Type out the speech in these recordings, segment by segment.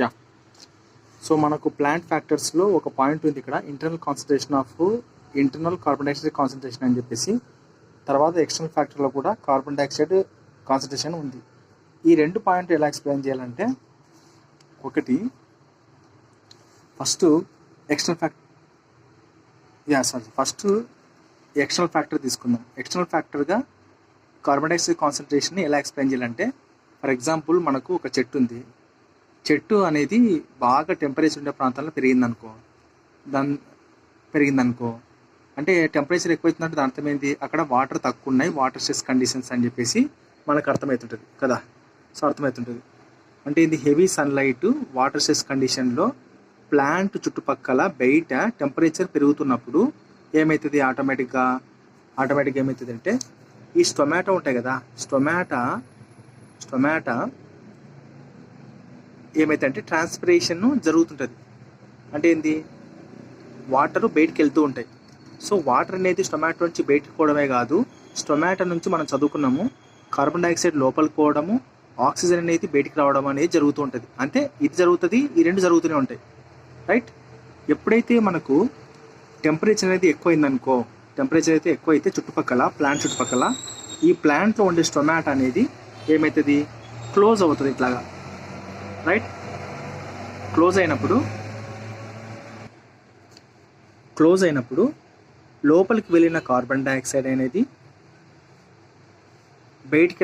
Yeah. So మనకు plant ఫ్యాక్టర్స్లో ఒక point ఉంది ఇక్కడ, ఇంటర్నల్ కార్బన్ డైఆక్సైడ్ కాన్సన్ట్రేషన్ అని చెప్పేసి. తర్వాత ఎక్స్టర్నల్ ఫ్యాక్టర్లో కూడా కార్బన్ డైఆక్సైడ్ కాన్సన్ట్రేషన్ ఉంది. ఈ రెండు పాయింట్ ఎలా ఎక్స్ప్లెయిన్ చేయాలంటే, ఒకటి ఫస్ట్ ఎక్స్టర్నల్ ఫ్యాక్టర్ తీసుకుందాం. ఎక్స్టర్నల్ ఫ్యాక్టర్గా కార్బన్ డైఆక్సైడ్ కాన్సన్ట్రేషన్ని ఎలా ఎక్స్ప్లెయిన్ చేయాలంటే, ఫర్ ఎగ్జాంపుల్ మనకు ఒక చెట్టు ఉంది. చెట్టు అనేది బాగా టెంపరేచర్ ఉండే ప్రాంతాల్లో పెరిగిందనుకో అంటే టెంపరేచర్ ఎక్కువైతుందంటే దాని అర్థం ఏంటి, అక్కడ వాటర్ తక్కువ ఉన్నాయి, వాటర్ స్ట్రెస్ కండిషన్స్ అని చెప్పేసి మనకు అర్థమవుతుంటుంది కదా. సో అర్థమవుతుంటుంది అంటే ఇది హెవీ సన్లైట్ వాటర్ స్ట్రెస్ కండిషన్లో ప్లాంట్ చుట్టుపక్కల బయట టెంపరేచర్ పెరుగుతున్నప్పుడు ఏమవుతుంది, ఆటోమేటిక్గా ఏమవుతుంది అంటే, ఈ స్టొమాటో ఉంటాయి కదా, స్టొమాటా ఏమైతే ట్రాన్స్పిరేషన్ జరుగుతుంటుంది. అంటే ఏంది, వాటర్ బయటికి వెళ్తూ ఉంటాయి. సో వాటర్ అనేది స్టొమాటో నుంచి బయటికి పోవడమే కాదు, స్టొమాటో నుంచి మనం చదువుకున్నాము కార్బన్ డైఆక్సైడ్ లోపలికి పోవడము, ఆక్సిజన్ అనేది బయటికి రావడం అనేది జరుగుతూ ఉంటుంది. అంటే ఇది జరుగుతుంది, ఈ రెండు జరుగుతూనే ఉంటాయి, రైట్. ఎప్పుడైతే మనకు టెంపరేచర్ అనేది ఎక్కువైందనుకో, టెంపరేచర్ అయితే ఎక్కువైతే ప్లాంట్ చుట్టుపక్కల ఈ ప్లాంట్లో ఉండే స్టొమాటో అనేది ఏమవుతుంది, క్లోజ్ అవుతుంది ఇట్లాగా, రైట్. క్లోజ్ అయినప్పుడు లోపలికి వెళ్ళిన కార్బన్ డైఆక్సైడ్ అనేది బయటికి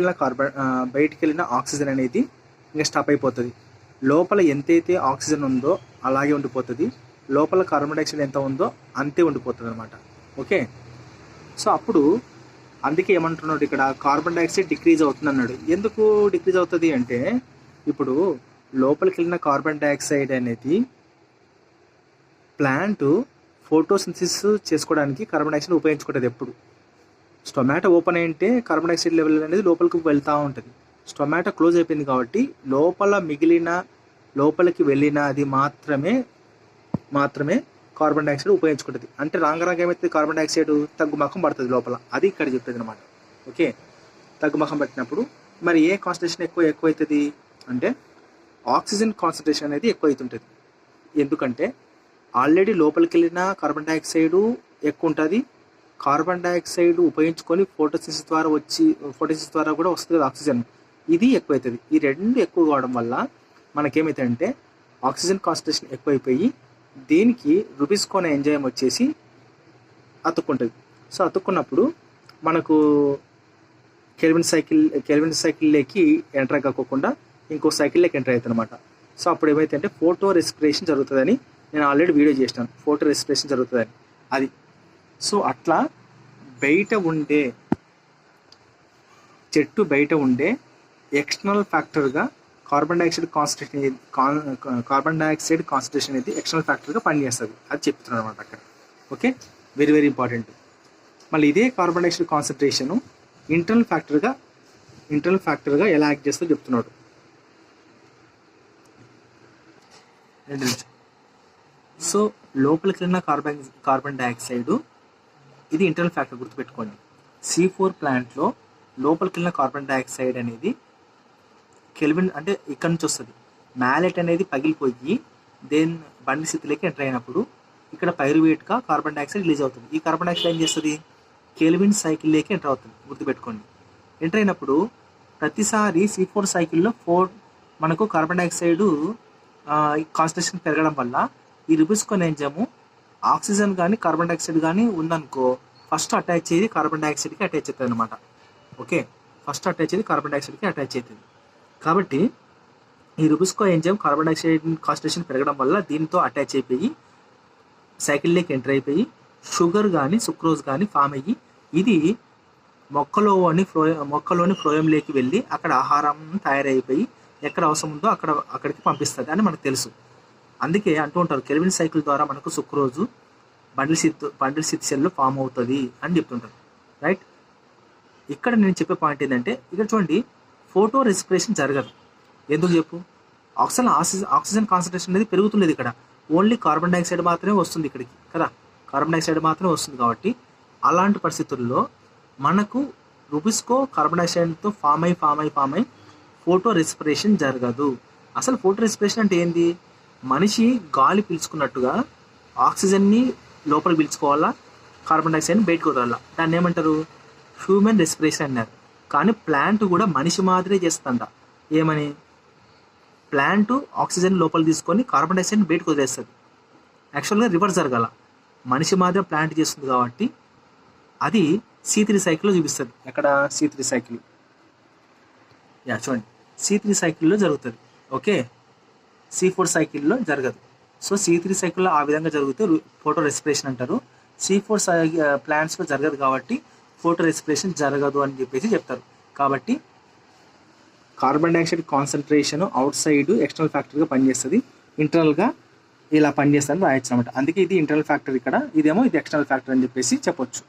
వెళ్ళిన ఆక్సిజన్ అనేది ఇంకా స్టాప్ అయిపోతుంది. లోపల ఎంతైతే ఆక్సిజన్ ఉందో అలాగే ఉండిపోతుంది, లోపల కార్బన్ డైఆక్సైడ్ ఎంత ఉందో అంతే ఉండిపోతుంది అనమాట. ఓకే. సో అప్పుడు అందుకే ఏమంటున్నాడు ఇక్కడ, కార్బన్ డైఆక్సైడ్ డిక్రీజ్ అవుతుంది అన్నాడు. ఎందుకు డిక్రీజ్ అవుతుంది అంటే, ఇప్పుడు లోపలికి వెళ్ళిన కార్బన్ డైఆక్సైడ్ అనేది ప్లాంట్ ఫోటోసింథసిస్ చేసుకోవడానికి కార్బన్ డైఆక్సైడ్ ఉపయోగించుకుంటుంది. ఎప్పుడు స్టొమాటో ఓపెన్ అయింటే కార్బన్ డైఆక్సైడ్ లెవెల్ అనేది లోపలికి వెళ్తూ ఉంటుంది. స్టొమాటో క్లోజ్ అయిపోయింది కాబట్టి లోపలికి వెళ్ళిన అది మాత్రమే కార్బన్ డైఆక్సైడ్ ఉపయోగించుకుంటుంది. అంటే రాంగ ఏమవుతుంది, కార్బన్ డైఆక్సైడ్ తగ్గుముఖం పడుతుంది లోపల, అది ఇక్కడ చెప్తుంది అనమాట. ఓకే. తగ్గుముఖం పట్టినప్పుడు మరి ఏ కాన్సన్ట్రేషన్ ఎక్కువైతుంది అంటే, ఆక్సిజన్ కాన్సన్ట్రేషన్ అనేది ఎక్కువ అవుతుంటుంది. ఎందుకంటే ఆల్రెడీ లోపలికి వెళ్ళిన కార్బన్ డైఆక్సైడ్ ఎక్కువ ఉంటుంది, కార్బన్ డైఆక్సైడ్ ఉపయోగించుకొని ఫోటోసిన్సిస్ ద్వారా కూడా వస్తుంది కదా ఆక్సిజన్, ఇది ఎక్కువవుతుంది. ఈ రెండు ఎక్కువ కావడం వల్ల మనకేమవుతుందంటే ఆక్సిజన్ కాన్సన్ట్రేషన్ ఎక్కువైపోయి దీనికి రుబిస్కోన్ ఎంజైమ్ వచ్చేసి అతుక్కుంటుంది. సో అతుక్కున్నప్పుడు మనకు కెల్విన్ సైకిల్లోకి ఎంటర్ కాకోకుండా ఇంకో సైకిల్లోకి ఎంటర్ అవుతుంది అనమాట. సో అప్పుడు ఏమైతే ఫోటో రెస్పిరేషన్ జరుగుతుందని నేను ఆల్రెడీ వీడియో చేసినాను, ఫోటో రెస్పిరేషన్ జరుగుతుందని అది. సో అట్లా చెట్టు బయట ఉండే ఎక్స్టర్నల్ ఫ్యాక్టర్గా కార్బన్ డైఆక్సైడ్ కాన్సన్ట్రేషన్ అనేది ఎక్స్టర్నల్ ఫ్యాక్టర్గా పనిచేస్తుంది, అది చెప్తున్నాను అనమాట అక్కడ. Okay, very very important. మళ్ళీ ఇదే కార్బన్ డైఆక్సైడ్ కాన్సన్ట్రేషను ఇంటర్నల్ ఫ్యాక్టర్గా ఎలా యాక్ట్ చేస్తుందో చెప్తున్నాడు. సో లోపలికి వెళ్ళిన కార్బన్ డైఆక్సైడ్ ఇది ఇంటర్నల్ ఫ్యాక్టర్, గుర్తుపెట్టుకోండి. C4 ప్లాంట్లో లోపలికి వెళ్ళిన కార్బన్ డైఆక్సైడ్ అనేది కెల్విన్ అంటే ఇక్కడ నుంచి వస్తుంది. మ్యాలెట్ అనేది పగిలిపోయి బండి స్థితిలోకి ఎంటర్ అయినప్పుడు ఇక్కడ పైరువేట్గా కార్బన్ డైఆక్సైడ్ రిలీజ్ అవుతుంది. ఈ కార్బన్ డైఆక్సైడ్ ఏం చేస్తుంది, కెల్విన్ సైకిల్లోకి ఎంటర్ అవుతుంది, గుర్తుపెట్టుకోండి. ఎంటర్ అయినప్పుడు ప్రతిసారి C4 సైకిల్లో మనకు కార్బన్ డైఆక్సైడ్ కాన్సన్ట్రేషన్ పెరగడం వల్ల ఈ రుబిస్కోన్ ఎంజైమ్ ఆక్సిజన్ కానీ కార్బన్ డైఆక్సైడ్ కానీ ఉందనుకో, ఫస్ట్ అటాచ్ అయ్యేది కార్బన్ డైఆక్సైడ్కి అటాచ్ అవుతుంది అనమాట. ఓకే, ఫస్ట్ అటాచ్ అయ్యేది కార్బన్ డైఆక్సైడ్కి అటాచ్ అవుతుంది. కాబట్టి ఈ rubisco enzyme carbon dioxide concentration పెరగడం వల్ల దీంతో అటాచ్ అయిపోయి సైకిల్లోకి ఎంటర్ అయిపోయి షుగర్ కానీ సుక్రోజ్ కానీ ఫామ్ అయ్యి ఇది మొక్కలోని ఫ్లోయంలోకి వెళ్ళి అక్కడ ఆహారం తయారైపోయి ఎక్కడ అవసరం ఉందో అక్కడికి పంపిస్తుంది అని మనకు తెలుసు. అందుకే అంటూ ఉంటారు, కెల్విన్ సైకిల్ ద్వారా మనకు సుక్రోజు బండిల్ సిత్ సెల్లో ఫామ్ అవుతుంది అని చెప్తుంటారు, రైట్. ఇక్కడ నేను చెప్పే పాయింట్ ఏంటంటే, ఇక్కడ చూడండి, ఫోటో రెస్పిరేషన్ జరగదు. ఎందుకు చెప్పు, ఆక్సిజన్ కాన్సన్ట్రేషన్ అనేది పెరుగుతులేదు. ఇక్కడ ఓన్లీ కార్బన్ డైఆక్సైడ్ మాత్రమే వస్తుంది ఇక్కడికి కదా, కార్బన్ డైఆక్సైడ్ మాత్రమే వస్తుంది. కాబట్టి అలాంటి పరిస్థితుల్లో మనకు రుబిస్కో కార్బన్ డైఆక్సైడ్తో ఫామ్ అయి ఫోటో రెస్పిరేషన్ జరగదు. అసలు ఫోటో రెస్పిరేషన్ అంటే ఏంది? మనిషి గాలి పీల్చుకున్నట్టుగా ఆక్సిజన్ని లోపలికి పీల్చుకోవాలా, కార్బన్ డైఆక్సైడ్ని బయటకు వదలాలా. దాన్ని ఏమంటారు? హ్యూమన్ రెస్పిరేషన్ అన్నారు. కానీ ప్లాంట్ కూడా మనిషి మాదిరే చేస్తుందంట. ఏమని? ప్లాంట్ ఆక్సిజన్ లోపల తీసుకొని కార్బన్ డైఆక్సైడ్ని బయటకు వదిలేస్తుంది. యాక్చువల్గా రివర్స్ జరగాల. మనిషి మాత్రం ప్లాంట్ చేస్తుంది కాబట్టి అది C3 సైకిల్లో చూపిస్తుంది. ఎక్కడ C3 సైకిల్? చూడండి, C3 సైకిల్లో జరుగుతుంది. ఓకే, C4 సైకిల్లో జరగదు. సో C3 సైకిల్లో ఆ విధంగా జరిగితే ఫోటో రెస్పిరేషన్ అంటారు. C4 ప్లాంట్స్లో జరగదు కాబట్టి ఫోటో రెస్పిరేషన్ జరగదు అని చెప్పేసి చెప్తారు. కాబట్టి carbon dioxide concentration outside external ఫ్యాక్టర్గా పనిచేస్తుంది, ఇంటర్నల్గా ఇలా పనిచేస్తుందని రాయొచ్చు అనమాట. అందుకే ఇది ఇంటర్నల్ ఫ్యాక్టర్ ఇక్కడ, ఇదేమో ఇది ఎక్స్టర్నల్ ఫ్యాక్టర్ అని చెప్పేసి చెప్పొచ్చు.